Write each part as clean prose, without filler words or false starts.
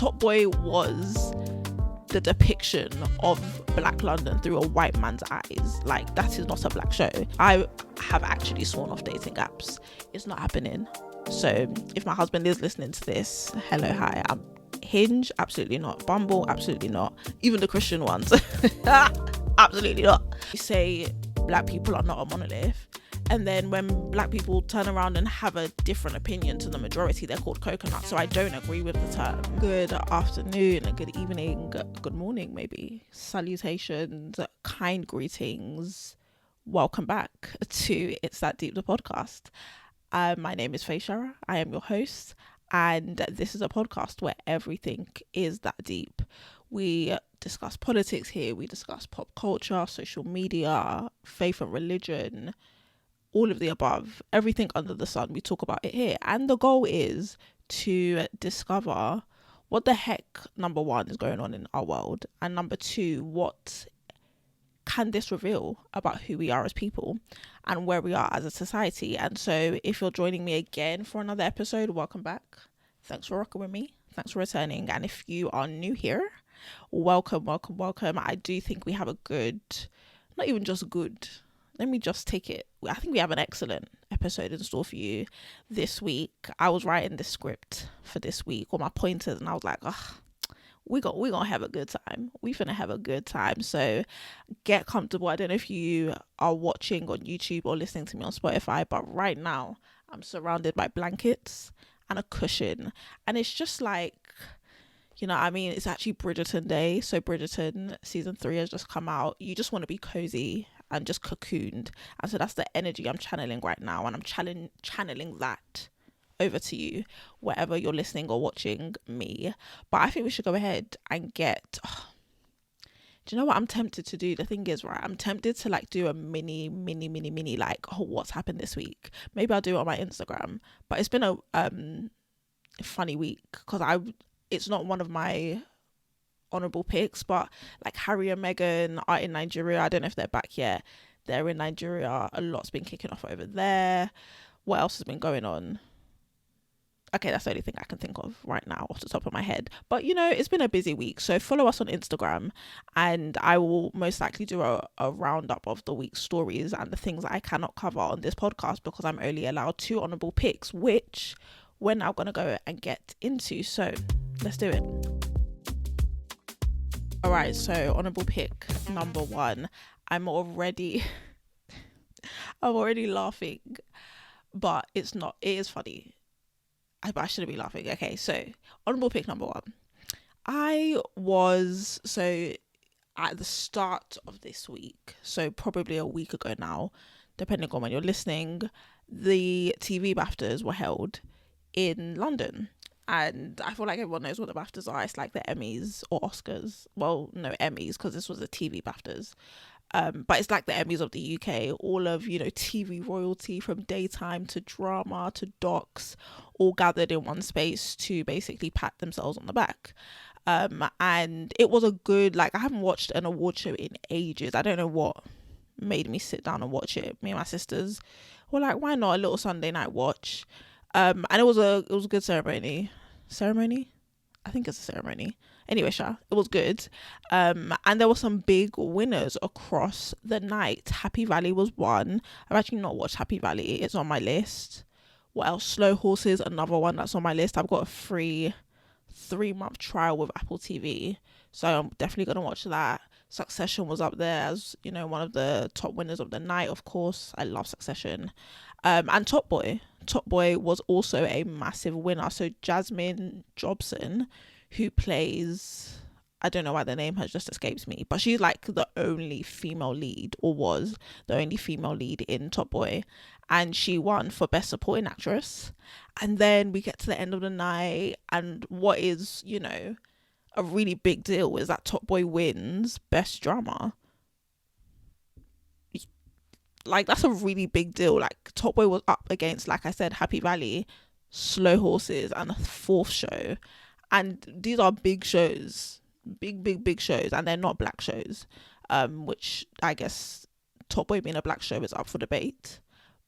Top Boy was the depiction of Black London through a white man's eyes. Like, that is not a black show. I have actually sworn off dating apps. It's not happening. So if my husband is listening to this, hello, hi. Hinge, absolutely not. Bumble, absolutely not. Even the Christian ones, absolutely not. You say black people are not a monolith, and then when black people turn around and have a different opinion to the majority, they're called coconut. So I don't agree with the term. Good afternoon, good evening, good morning, maybe. Salutations, kind greetings. Welcome back to It's That Deep, the podcast. My name is Feyisara. I am your host, and this is a podcast where everything is that deep. We discuss politics here. We discuss pop culture, social media, faith and religion, all of the above, everything under the sun. We talk about it here. And the goal is to discover what the heck, number one, is going on in our world. And number two, what can this reveal about who we are as people and where we are as a society? And so if you're joining me again for another episode, welcome back. Thanks for rocking with me. Thanks for returning. And if you are new here, welcome. I do think we have a good, not even just good, let me just take it. I think we have an excellent episode in store for you this week. I was writing the script for this week, all my pointers, and I was like, we gonna have a good time. We finna have a good time. So get comfortable. I don't know if you are watching on YouTube or listening to me on Spotify, but right now I'm surrounded by blankets and a cushion, and it's just like, you know, I mean, it's actually Bridgerton Day. So Bridgerton season 3 has just come out. You just want to be cozy and just cocooned, and so that's the energy I'm channeling right now, and I'm channeling that over to you wherever you're listening or watching me. But I think we should go ahead and get do you know what I'm tempted to do? The thing is, right, I'm tempted to like do a mini like, what's happened this week. Maybe I'll do it on my Instagram. But it's been a funny week because it's not one of my honorable picks, but like Harry and Meghan are in Nigeria. I don't know if they're back yet. They're in Nigeria. A lot's been kicking off over there. What else has been going on? Okay, that's the only thing I can think of right now off the top of my head. But, you know, it's been a busy week. So follow us on Instagram, and I will most likely do a roundup of the week's stories and the things that I cannot cover on this podcast because I'm only allowed 2 honorable picks, which we're now going to go and get into. So let's do it. All right, so honorable pick number 1. I'm already laughing, but it's not. It is funny. I shouldn't be laughing. Okay, so honorable pick number 1. I was, so at the start of this week, so probably a week ago now, depending on when you're listening, the TV BAFTAs were held in London. And I feel like everyone knows what the BAFTAs are. It's like the Emmys or Oscars. Well, no, Emmys, because this was the TV BAFTAs. But it's like the Emmys of the UK, all of, you know, TV royalty from daytime to drama to docs, all gathered in one space to basically pat themselves on the back. And it was a good, like, I haven't watched an award show in ages. I don't know what made me sit down and watch it. Me and my sisters were like, why not a little Sunday night watch? And it was a good ceremony. I think it's a ceremony. Anyway, it was good. And there were some big winners across the night. Happy Valley was one. I've actually not watched Happy Valley. It's on my list. What else? Slow Horses, another one that's on my list. I've got a free 3-month trial with Apple TV, so I'm definitely going to watch that. Succession was up there as, you know, one of the top winners of the night, of course. I love Succession. And Top Boy was also a massive winner. So Jasmine Jobson, who plays, I don't know why the name has just escaped me, but she's like the only female lead, or was the only female lead in Top Boy, and she won for Best Supporting Actress. And then we get to the end of the night, and what is, you know, a really big deal is that Top Boy wins Best Drama. Like, that's a really big deal. Like, Top Boy was up against, like I said, Happy Valley, Slow Horses, and a 4th show. And these are big shows, big shows, and they're not black shows, which I guess Top Boy being a black show is up for debate.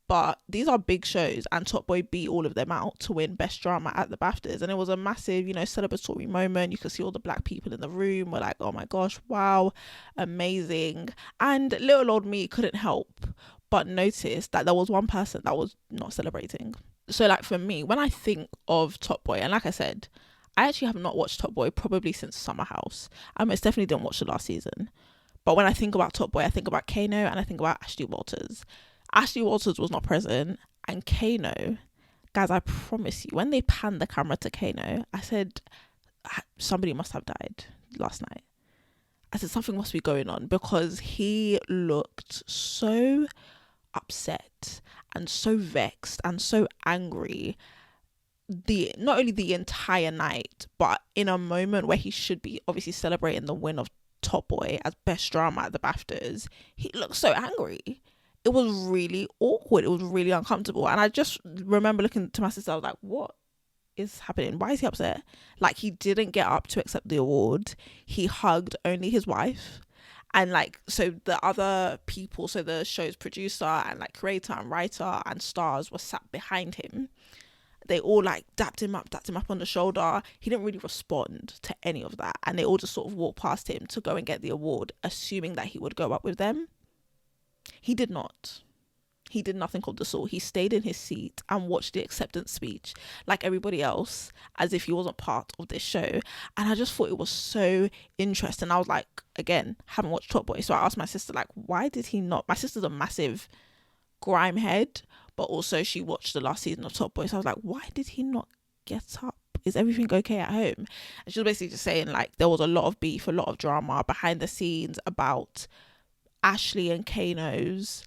But these are big shows, and Top Boy beat all of them out to win Best Drama at the BAFTAs. And it was a massive, celebratory moment. You could see all the black people in the room were like, oh my gosh, wow, amazing. And little old me couldn't help but notice that there was one person that was not celebrating. So, like, for me, when I think of Top Boy, and like I said, I actually have not watched Top Boy probably since Summer House. I most definitely didn't watch the last season. But when I think about Top Boy, I think about Kano and I think about Ashley Walters. Ashley Walters was not present, and Kano, guys, I promise you, when they panned the camera to Kano, I said, somebody must have died last night. I said, something must be going on, because he looked so upset and so vexed and so angry not only the entire night, but in a moment where he should be obviously celebrating the win of Top Boy as Best Drama at the BAFTAs. He looked so angry. It was really awkward. It was really uncomfortable. And I just remember looking to my sister, I was like, what is happening? Why is he upset? Like, he didn't get up to accept the award. He hugged only his wife. And like, so the other people, so the show's producer and like creator and writer and stars were sat behind him. They all like dapped him up on the shoulder. He didn't really respond to any of that. And they all just sort of walked past him to go and get the award, assuming that he would go up with them. He did not. He did nothing of the sort. He stayed in his seat and watched the acceptance speech like everybody else, as if he wasn't part of this show. And I just thought it was so interesting. I was like, again, haven't watched Top Boy. So I asked my sister, like, why did he not? My sister's a massive Grime head, but also she watched the last season of Top Boy. So I was like, why did he not get up? Is everything okay at home? And she was basically just saying, like, there was a lot of beef, a lot of drama behind the scenes about Ashley and Kano's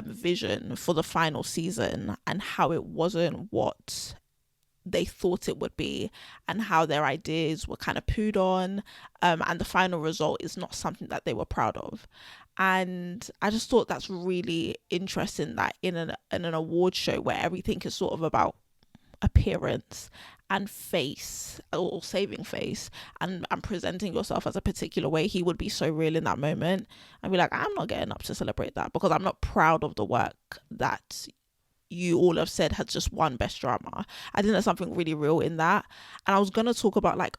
vision for the final season, and how it wasn't what they thought it would be, and how their ideas were kind of pooed on, and the final result is not something that they were proud of. And I just thought that's really interesting, that in an award show where everything is sort of about appearance and face, or saving face, and presenting yourself as a particular way, he would be so real in that moment and be like, I'm not getting up to celebrate that, because I'm not proud of the work that you all have said has just won Best Drama. I think there's something really real in that. And I was going to talk about like,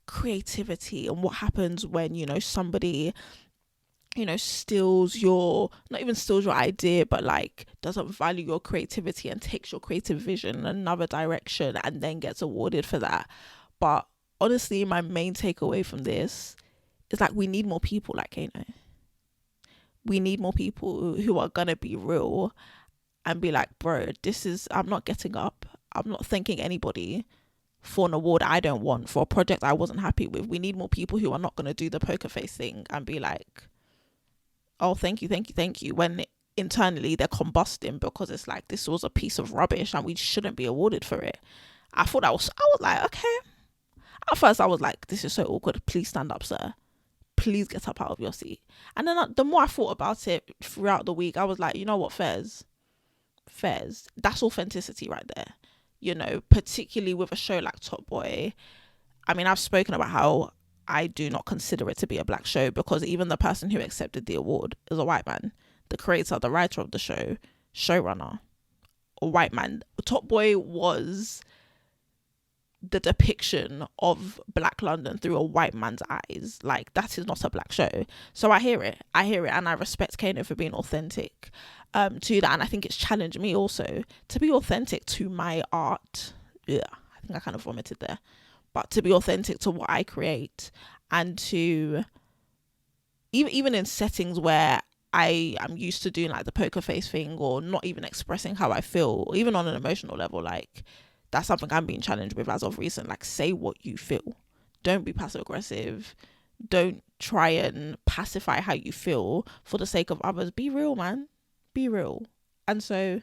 creativity and what happens when, somebody steals your, not even steals your idea, but like doesn't value your creativity and takes your creative vision in another direction and then gets awarded for that. But honestly, my main takeaway from this is like, we need more people like Kano. We need more people who are gonna be real and be like, bro, I'm not getting up. I'm not thanking anybody for an award I don't want, for a project I wasn't happy with. We need more people who are not gonna do the poker face thing and be like, oh, thank you, when internally they're combusting, because it's like, this was a piece of rubbish and we shouldn't be awarded for it. I was like, okay. At first I was like, this is so awkward. Please stand up, sir. Please get up out of your seat. And then the more I thought about it throughout the week, I was like, you know what, Fairs, that's authenticity right there. Particularly with a show like Top Boy. I mean, I've spoken about how I do not consider it to be a black show, because even the person who accepted the award is a white man. The creator, the writer of the show, showrunner, a white man. Top Boy was the depiction of Black London through a white man's eyes. Like, that is not a black show. So I hear it, and I respect Kano for being authentic to that. And I think it's challenged me also to be authentic to my art. Yeah, I think I kind of vomited there. But to be authentic to what I create, and to even in settings where I am used to doing like the poker face thing, or not even expressing how I feel, or even on an emotional level, like that's something I'm being challenged with as of recent. Like, say what you feel. Don't be passive aggressive. Don't try and pacify how you feel for the sake of others. Be real, man. Be real. And so,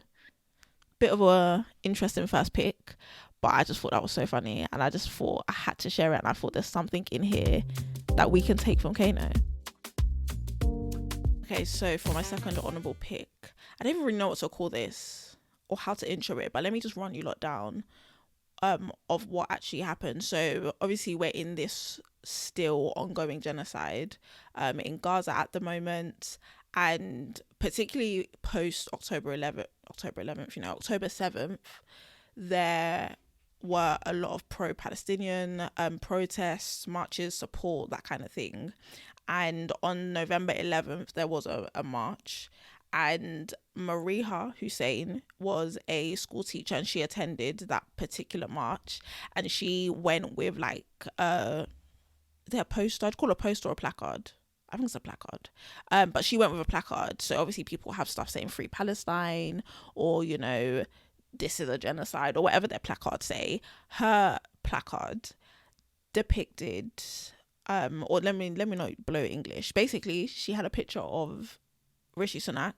bit of a interesting first pick. But I just thought that was so funny, and I just thought I had to share it, and I thought there's something in here that we can take from Kano. Okay, so for my second honourable pick, I don't even really know what to call this or how to intro it, but let me just run you lot down of what actually happened. So obviously we're in this still ongoing genocide in Gaza at the moment, And particularly post October 11th, October 7th, there were a lot of pro-Palestinian protests, marches, support, that kind of thing. And on November 11th, there was a march, and Marieha Hussain was a school teacher, and she attended that particular march, and she went with like is there a poster? I'd call it a poster or a placard. I think it's a placard. But she went with a placard. So obviously people have stuff saying Free Palestine, or, this is a genocide, or whatever their placards say. Her placard depicted, or let me not blow English. Basically, she had a picture of Rishi Sunak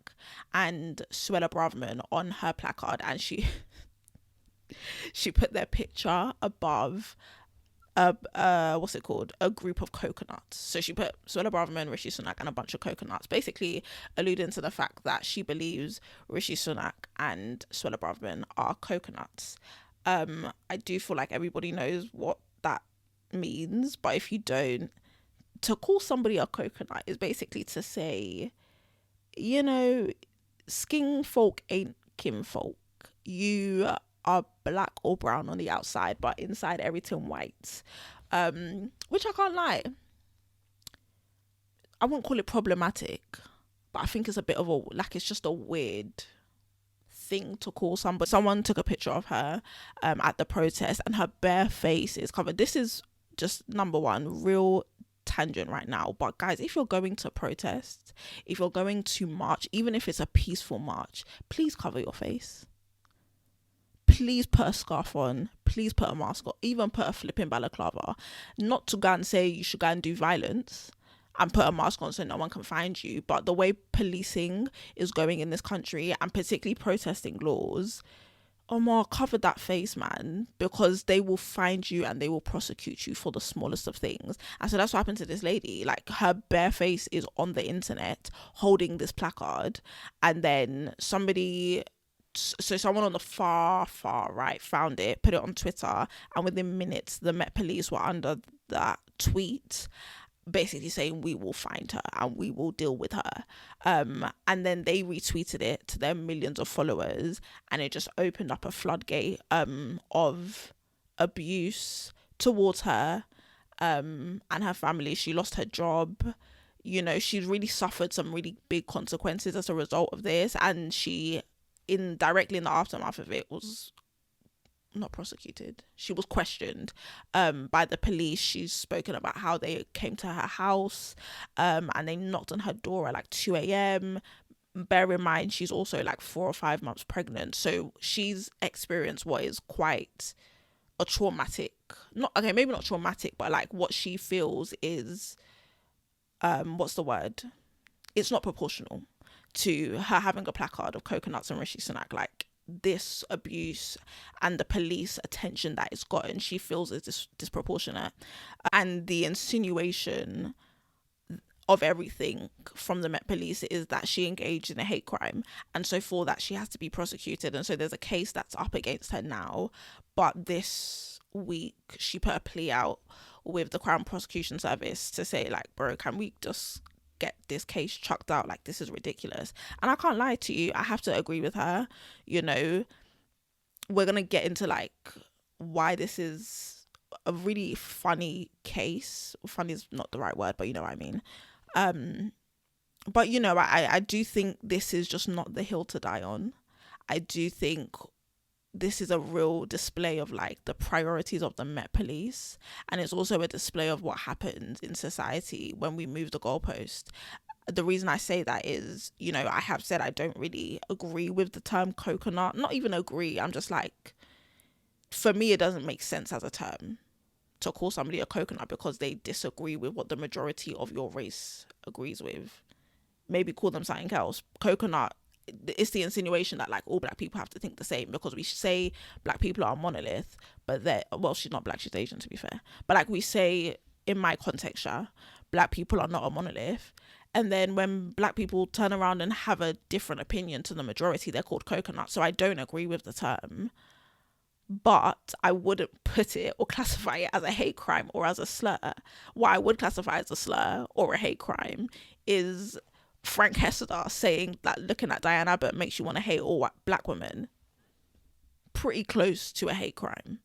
and Suella Braverman on her placard, and she put their picture above a group of coconuts. So she put Suella Braverman, Rishi Sunak, and a bunch of coconuts, basically alluding to the fact that she believes Rishi Sunak and Suella Braverman are coconuts. I do feel like everybody knows what that means, but if you don't, to call somebody a coconut is basically to say, skin folk ain't kinfolk. You are black or brown on the outside, but inside everything white. Which I can't lie, I won't call it problematic, but I think it's a bit of it's just a weird thing to call somebody. Someone took a picture of her at the protest, and her bare face is covered. This is just number one, real tangent right now, but guys, if you're going to protest, if you're going to march, even if it's a peaceful march, please cover your face. Please put a scarf on, please put a mask on, even put a flipping balaclava. Not to go and say you should go and do violence and put a mask on so no one can find you, but the way policing is going in this country, and particularly protesting laws, cover that face, man, because they will find you and they will prosecute you for the smallest of things. And so that's what happened to this lady. Like, her bare face is on the internet holding this placard, and then someone on the far right found it, put it on Twitter, and within minutes the Met Police were under that tweet, basically saying we will find her and we will deal with her. And then they retweeted it to their millions of followers, and it just opened up a floodgate of abuse towards her and her family. She lost her job. She's really suffered some really big consequences as a result of this, and she directly in the aftermath of it was not prosecuted. She was questioned by the police. She's spoken about how they came to her house and they knocked on her door at like 2 a.m. Bear in mind, she's also like 4 or 5 months pregnant, so she's experienced what is quite a traumatic, maybe not traumatic, but like what she feels is it's not proportional to her having a placard of coconuts and Rishi Sunak. Like, this abuse and the police attention that it's gotten, she feels is disproportionate. And the insinuation of everything from the Met Police is that she engaged in a hate crime, and so for that she has to be prosecuted. And so there's a case that's up against her now, but this week she put a plea out with the Crown Prosecution Service to say, like, bro, can we just get this case chucked out? Like, this is ridiculous. And I can't lie to you, I have to agree with her. We're gonna get into like why this is a really funny case. Funny is not the right word, but you know what I mean. But I do think this is just not the hill to die on. I do think this is a real display of like the priorities of the Met Police, and it's also a display of what happens in society when we move the goalpost. The reason I say that is, I have said I don't really agree with the term coconut. Not even agree, I'm just like, for me it doesn't make sense as a term to call somebody a coconut because they disagree with what the majority of your race agrees with. Maybe call them something else. Coconut, it's the insinuation that like all black people have to think the same, because we say black people are a monolith, but she's not black, she's Asian to be fair, but like we say in my context, black people are not a monolith, and then when black people turn around and have a different opinion to the majority, they're called coconut. So I don't agree with the term, but I wouldn't put it or classify it as a hate crime or as a slur. What I would classify as a slur or a hate crime is Frank Hester saying that looking at Diane Abbott makes you want to hate all white black women. Pretty close to a hate crime.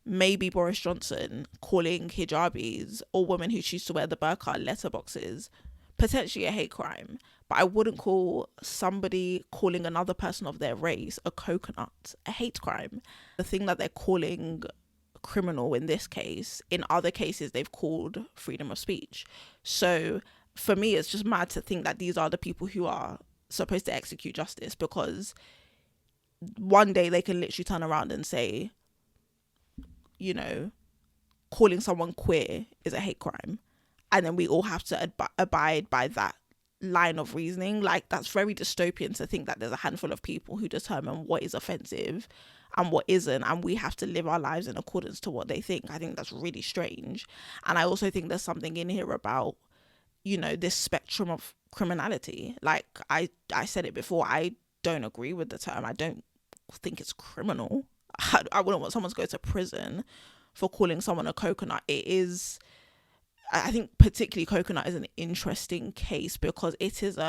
Maybe Boris Johnson calling hijabis or women who choose to wear the burqa letterboxes, potentially a hate crime. But I wouldn't call somebody calling another person of their race a coconut a hate crime. The thing that they're calling criminal in this case, in other cases they've called freedom of speech. So for me, it's just mad to think that these are the people who are supposed to execute justice, because one day they can literally turn around and say, you know, calling someone queer is a hate crime, and then we all have to abide by that line of reasoning. Like, that's very dystopian to think that there's a handful of people who determine what is offensive and what isn't, and we have to live our lives in accordance to what they think. I think that's really strange. And I also think there's something in here about, you know, this spectrum of criminality. Like I said it before, I don't agree with the term. I don't think it's criminal. I wouldn't want someone to go to prison for calling someone a coconut. It is, I think particularly coconut is an interesting case because it is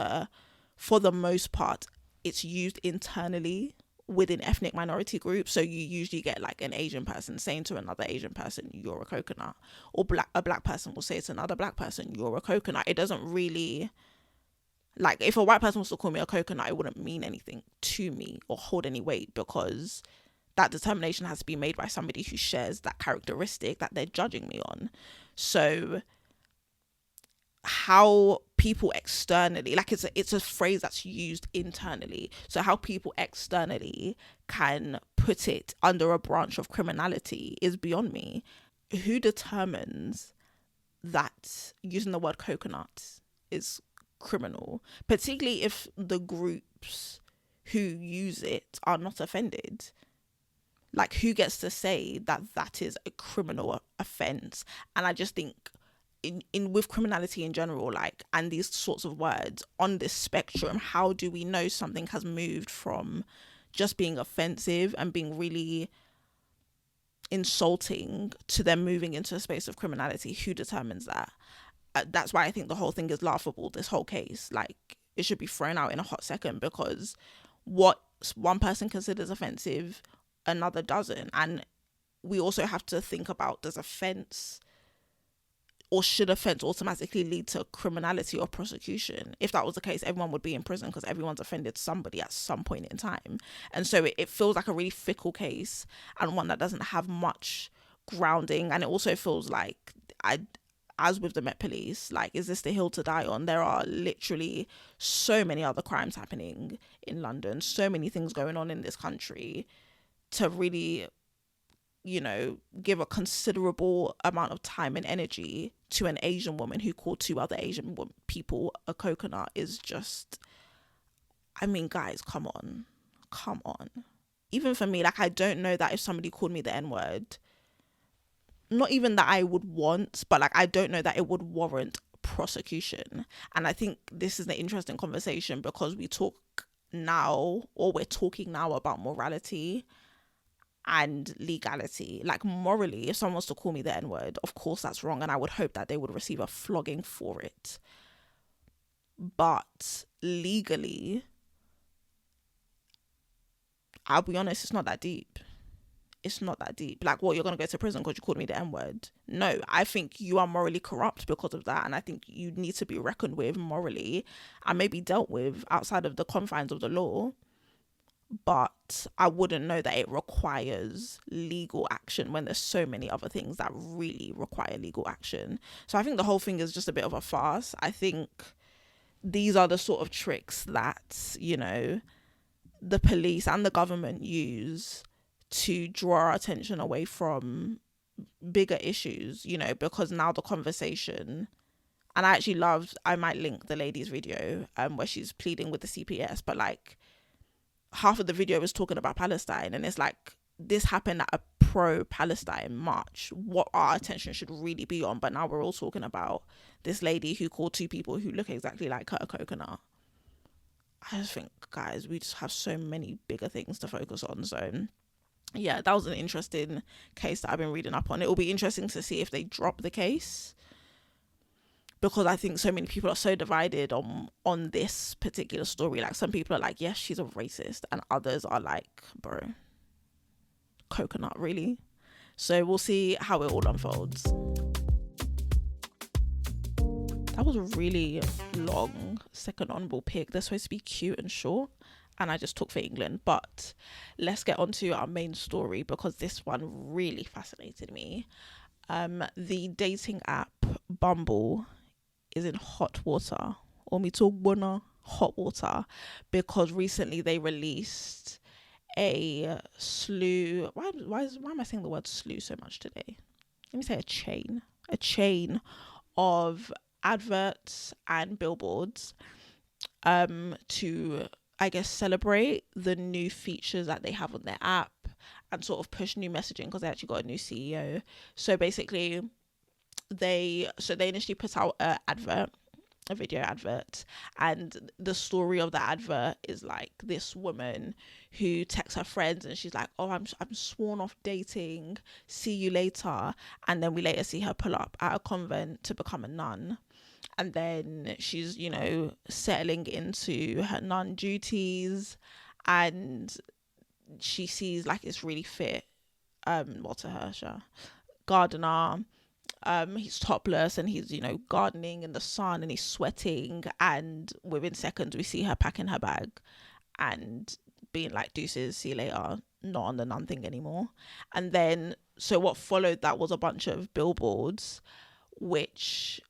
for the most part, it's used internally within ethnic minority groups. So you usually get like an Asian person saying to another Asian person, you're a coconut, or a black person will say to another black person, you're a coconut. It doesn't really, like, if a white person was to call me a coconut, it wouldn't mean anything to me or hold any weight, because that determination has to be made by somebody who shares that characteristic that they're judging me on. So how people externally, like, it's a phrase that's used internally, so how people externally can put it under a branch of criminality is beyond me. Who determines that using the word coconut is criminal, particularly if the groups who use it are not offended? Like, who gets to say that that is a criminal offense? And I just think in with criminality in general, like, and these sorts of words on this spectrum, how do we know something has moved from just being offensive and being really insulting to them moving into a space of criminality? Who determines that? That's why I think the whole thing is laughable, this whole case. Like, it should be thrown out in a hot second, because what one person considers offensive, another doesn't. And we also have to think about, does offense, or should offense automatically lead to criminality or prosecution? If that was the case, everyone would be in prison, because everyone's offended somebody at some point in time. And so it feels like a really fickle case, and one that doesn't have much grounding. And it also feels like, as with the Met Police, like, is this the hill to die on? There are literally so many other crimes happening in London, so many things going on in this country, to really, you know, give a considerable amount of time and energy to an Asian woman who called two other Asian people a coconut is just, I mean, guys, come on. Even for me, like, I don't know that if somebody called me the N-word, not even that I would want, but like, I don't know that it would warrant prosecution. And I think this is an interesting conversation, because we're talking now about morality and legality. Like, morally, if someone was to call me the N-word, of course that's wrong, and I would hope that they would receive a flogging for it. But legally, I'll be honest, it's not that deep. Like, what, you're gonna go to prison because you called me the N-word? No, I think you are morally corrupt because of that, and I think you need to be reckoned with morally and maybe dealt with outside of the confines of the law. But I wouldn't know that it requires legal action when there's so many other things that really require legal action. So I think the whole thing is just a bit of a farce. I think these are the sort of tricks that, you know, the police and the government use to draw our attention away from bigger issues, you know, because now the conversation, and I might link the lady's video where she's pleading with the CPS, but like, half of the video is talking about Palestine, and it's like, this happened at a pro-Palestine march. What our attention should really be on, but now we're all talking about this lady who called two people who look exactly like her a coconut. I just think, guys, we just have so many bigger things to focus on. So yeah, that was an interesting case that I've been reading up on. It will be interesting to see if they drop the case, because I think so many people are so divided on this particular story. Like, some people are like, yes, she's a racist, and others are like, bro, coconut, really? So we'll see how it all unfolds. That was a really long second honourable pick. They're supposed to be cute and short, and I just took for England. But let's get on to our main story, because this one really fascinated me. The dating app Bumble is in hot water, or me talk bona hot water, because recently they released a slew. Why am I saying the word slew so much today? Let me say a chain of adverts and billboards to, I guess, celebrate the new features that they have on their app and sort of push new messaging, because they actually got a new CEO. So basically they initially put out a video advert, and the story of the advert is like this woman who texts her friends and she's like, oh, I'm sworn off dating, see you later. And then we later see her pull up at a convent to become a nun, and then she's, you know, settling into her nun duties, and she sees like this really fit Walter Hersher gardener. He's topless and he's, you know, gardening in the sun and he's sweating, and within seconds we see her packing her bag and being like, deuces, see you later, not on the nun thing anymore. And then, so what followed that was a bunch of billboards which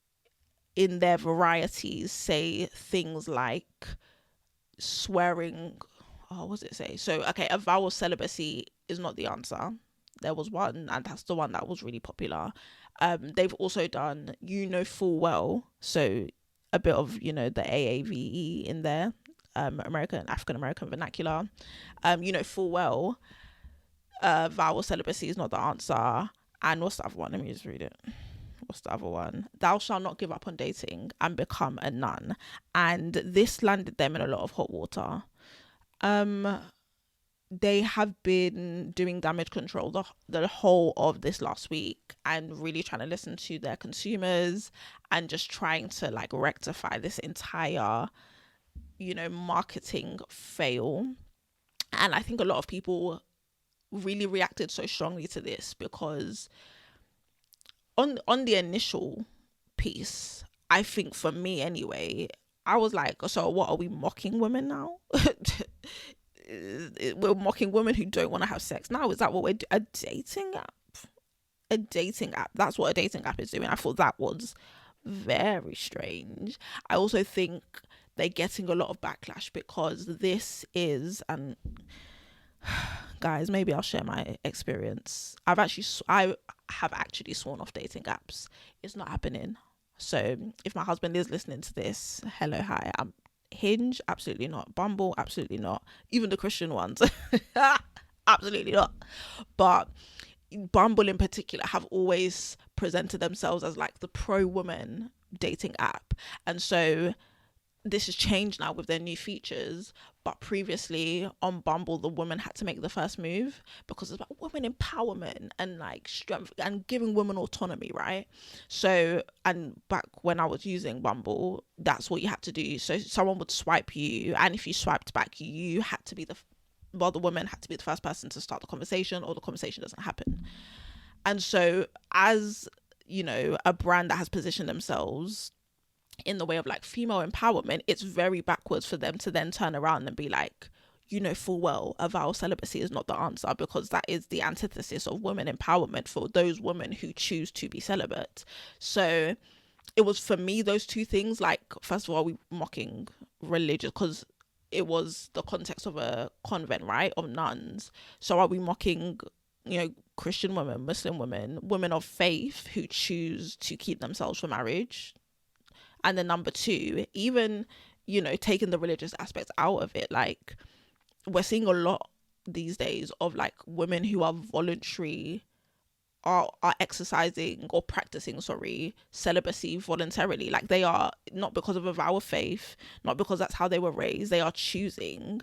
in their varieties say things like swearing, what does it say? So, okay, a vow of celibacy is not the answer. There was one, and that's the one that was really popular. They've also done, you know full well, so a bit of, you know, the AAVE in there, African American vernacular. You know full well, vow of celibacy is not the answer. And what's the other one? Let me just read it. What's the other one? Thou shalt not give up on dating and become a nun. And this landed them in a lot of hot water. They have been doing damage control the whole of this last week, and really trying to listen to their consumers and just trying to like rectify this entire, you know, marketing fail. And I think a lot of people really reacted so strongly to this because on the initial piece, I think for me anyway, I was like, so what, are we mocking women now? We're mocking women who don't want to have sex now? Is that what we're a dating app? A dating app, that's what a dating app is doing. I thought that was very strange. I also think they're getting a lot of backlash because this is, and guys, maybe I'll share my experience. I have actually sworn off dating apps. It's not happening. So if my husband is listening to this, hello, hi. Hinge, absolutely not. Bumble, absolutely not. Even the Christian ones, absolutely not. But Bumble in particular have always presented themselves as like the pro-woman dating app. And so this has changed now with their new features, but previously on Bumble the woman had to make the first move because it's about women empowerment and like strength and giving women autonomy, right? So, and back when I was using Bumble, that's what you had to do. So someone would swipe you, and if you swiped back, you had to be the woman had to be the first person to start the conversation, or the conversation doesn't happen. And so, as you know, a brand that has positioned themselves in the way of like female empowerment, it's very backwards for them to then turn around and be like, you know full well, a vow of celibacy is not the answer, because that is the antithesis of women empowerment for those women who choose to be celibate. So it was, for me, those two things. Like, first of all, we mocking religious, because it was the context of a convent, right, of nuns. So are we mocking, you know, Christian women, Muslim women, women of faith who choose to keep themselves for marriage? And then number two, even, you know, taking the religious aspects out of it, like we're seeing a lot these days of like women who are exercising or practicing, celibacy voluntarily. Like, they are not because of a vow of faith, not because that's how they were raised. They are choosing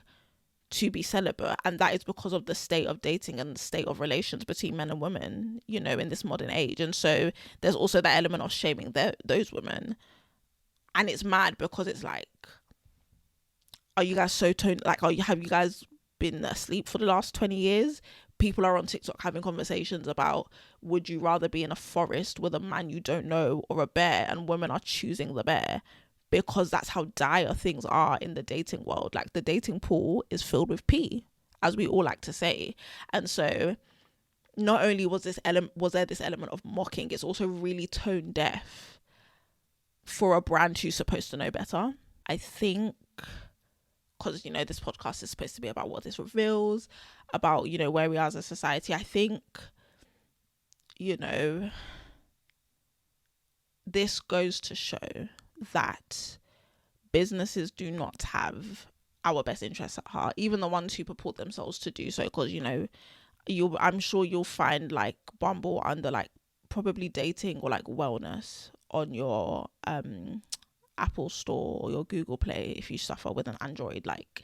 to be celibate, and that is because of the state of dating and the state of relations between men and women, you know, in this modern age. And so there's also that element of shaming those women. And it's mad because it's like, are you guys so have you guys been asleep for the last 20 years? People are on TikTok having conversations about, would you rather be in a forest with a man you don't know or a bear? And women are choosing the bear because that's how dire things are in the dating world. Like, the dating pool is filled with pee, as we all like to say. And so not only was there this element of mocking, it's also really tone deaf for a brand who's supposed to know better. I think, because, you know, this podcast is supposed to be about what this reveals, about, you know, where we are as a society. I think, you know, this goes to show that businesses do not have our best interests at heart, even the ones who purport themselves to do so. Because, you know, I'm sure you'll find like Bumble under like probably dating or like wellness on your Apple Store or your Google Play if you suffer with an Android. Like,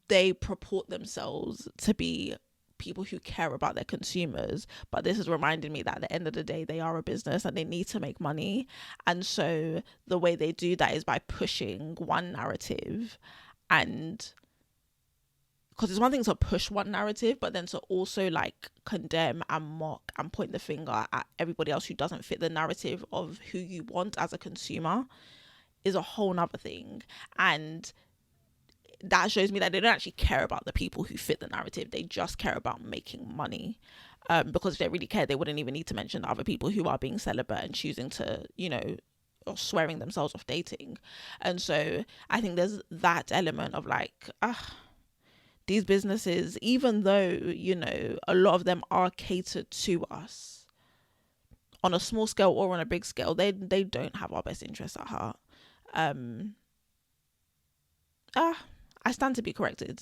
they purport themselves to be people who care about their consumers, but this is reminding me that at the end of the day they are a business and they need to make money. And so the way they do that is by pushing one narrative. And because it's one thing to push one narrative, but then to also like condemn and mock and point the finger at everybody else who doesn't fit the narrative of who you want as a consumer is a whole nother thing. And that shows me that they don't actually care about the people who fit the narrative. They just care about making money. Because if they really cared, they wouldn't even need to mention the other people who are being celibate and choosing to, you know, or swearing themselves off dating. And so I think there's that element of like, these businesses, even though, you know, a lot of them are catered to us on a small scale or on a big scale, they don't have our best interests at heart. I stand to be corrected.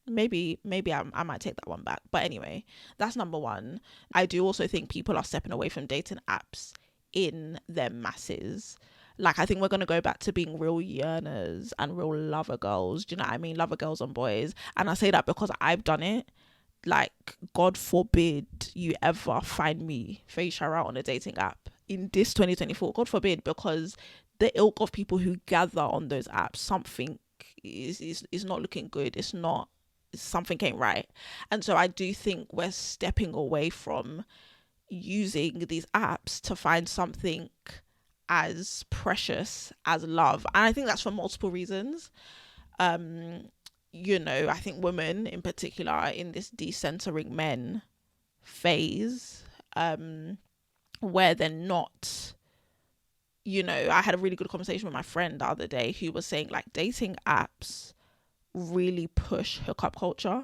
Maybe I might take that one back. But anyway, that's number one. I do also think people are stepping away from dating apps in their masses. Like, I think we're going to go back to being real yearners and real lover girls. Do you know what I mean? Lover girls and boys. And I say that because I've done it. Like, God forbid you ever find me, Feyisara, on a dating app in this 2024. God forbid, because the ilk of people who gather on those apps, something is not looking good. Something ain't right. And so I do think we're stepping away from using these apps to find something as precious as love. And I think that's for multiple reasons. You know, I think women in particular are in this decentering men phase, where they're not, you know, I had a really good conversation with my friend the other day who was saying like dating apps really push hookup culture,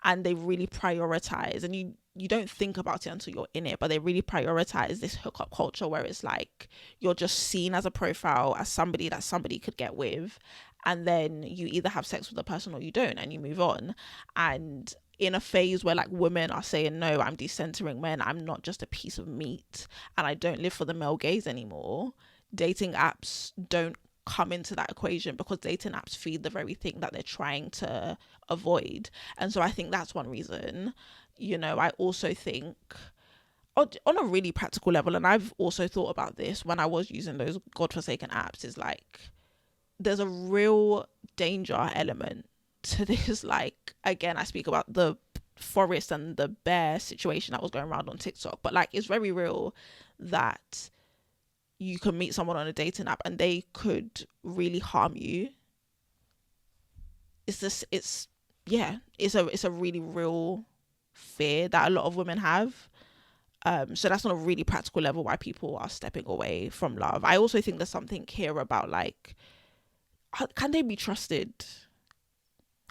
and they really prioritize, and you don't think about it until you're in it, but they really prioritize this hookup culture where it's like you're just seen as a profile, as somebody that somebody could get with, and then you either have sex with the person or you don't, and you move on. And in a phase where like women are saying, no, I'm decentering men, I'm not just a piece of meat, and I don't live for the male gaze anymore, dating apps don't come into that equation, because dating apps feed the very thing that they're trying to avoid. And so I think that's one reason. You know, I also think on a really practical level, and I've also thought about this when I was using those godforsaken apps, is like there's a real danger element to this. Like, again, I speak about the forest and the bear situation that was going around on TikTok, but like it's very real that you can meet someone on a dating app and they could really harm you. It's a really real fear that a lot of women have. So that's on a really practical level why people are stepping away from love. I also think there's something here about like, can they be trusted?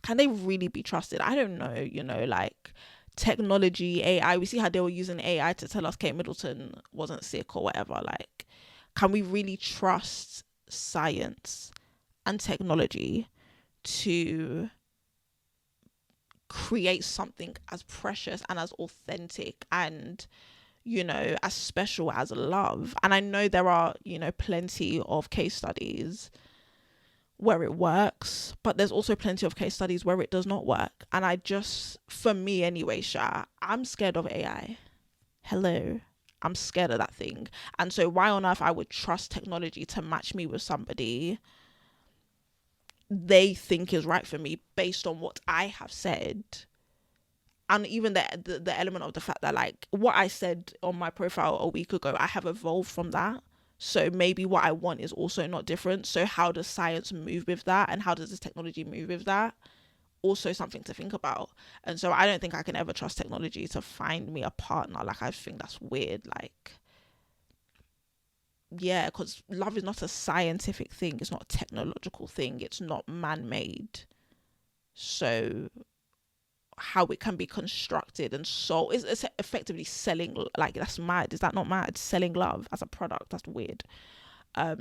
Can they really be trusted? I don't know, you know, like technology, AI, we see how they were using AI to tell us Kate Middleton wasn't sick or whatever. Like, can we really trust science and technology to create something as precious and as authentic and, you know, as special as love? And I know there are, you know, plenty of case studies where it works, but there's also plenty of case studies where it does not work. And for me anyway, I'm scared of AI. Hello. I'm scared of that thing. And so why on earth I would trust technology to match me with somebody they think is right for me based on what I have said. And even the element of the fact that, like, what I said on my profile a week ago, I have evolved from that. So maybe what I want is also not different. So how does science move with that? And how does this technology move with that? Also something to think about. And so I don't think I can ever trust technology to find me a partner. Like, I think that's weird. Like, yeah, because love is not a scientific thing. It's not a technological thing. It's not man-made. So how it can be constructed and sold is effectively selling. Like, that's mad. Is that not mad? Selling love as a product, that's weird.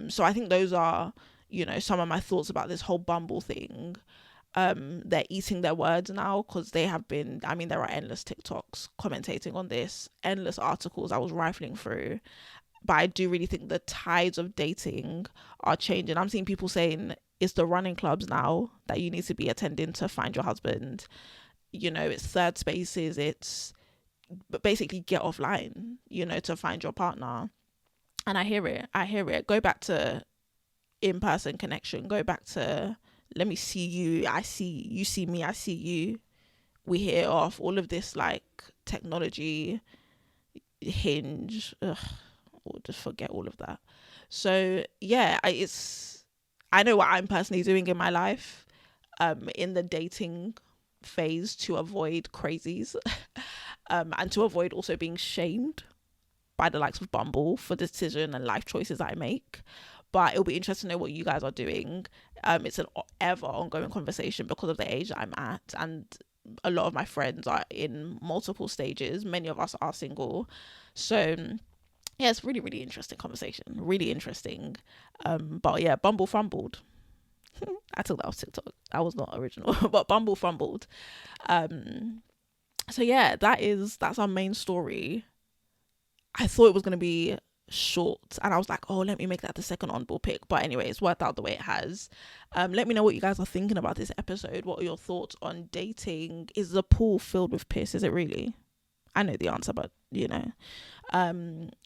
So I think those are, you know, some of my thoughts about this whole Bumble thing. They're eating their words now, because they have been, I mean, there are endless TikToks commentating on this, endless articles I was rifling through. But I do really think the tides of dating are changing. I'm seeing people saying it's the running clubs now that you need to be attending to find your husband. You know, it's third spaces, it's basically get offline, you know, to find your partner. And I hear it. Go back to in-person connection. Go back to, let me see you, I see you, see me, I see you. We hear off all of this, like, technology, Hinge, or just forget all of that. So yeah, I know what I'm personally doing in my life, in the dating phase, to avoid crazies, and to avoid also being shamed by the likes of Bumble for the decision and life choices I make. But it'll be interesting to know what you guys are doing. It's an ever ongoing conversation because of the age that I'm at, and a lot of my friends are in multiple stages. Many of us are single. So yeah, it's really, really interesting conversation. Really interesting. But yeah, Bumble fumbled. I thought that was TikTok. That was not original, but Bumble fumbled. So yeah, that's our main story. I thought it was going to be short, and I was like, oh, let me make that the second on-board pick. But anyway, it's worked out the way it has. Let me know what you guys are thinking about this episode. What are your thoughts on dating? Is the pool filled with piss? Is it really? I know the answer, but you know.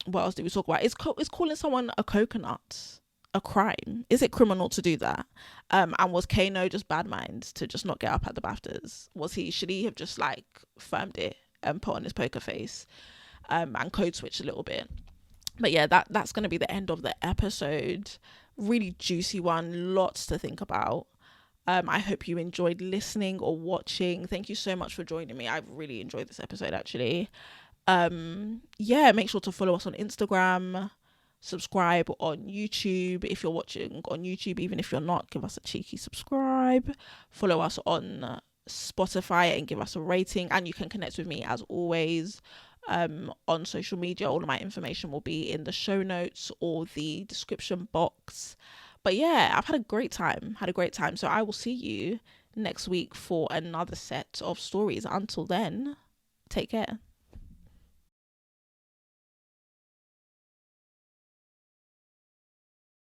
What else did we talk about? Is calling someone a coconut a crime? Is it criminal to do that? And was Kano just bad mind to just not get up at the BAFTAs? Should he have just, like, firmed it and put on his poker face, and code switch a little bit? But yeah, that's going to be the end of the episode. Really juicy one, lots to think about. I hope you enjoyed listening or watching. Thank you so much for joining me. I've really enjoyed this episode, actually. Yeah, make sure to follow us on Instagram, subscribe on YouTube if you're watching on YouTube. Even if you're not, give us a cheeky subscribe. Follow us on Spotify and give us a rating. And you can connect with me as always on social media. All of my information will be in the show notes or the description box. But yeah, I've had a great time. So I will see you next week for another set of stories. Until then, take care.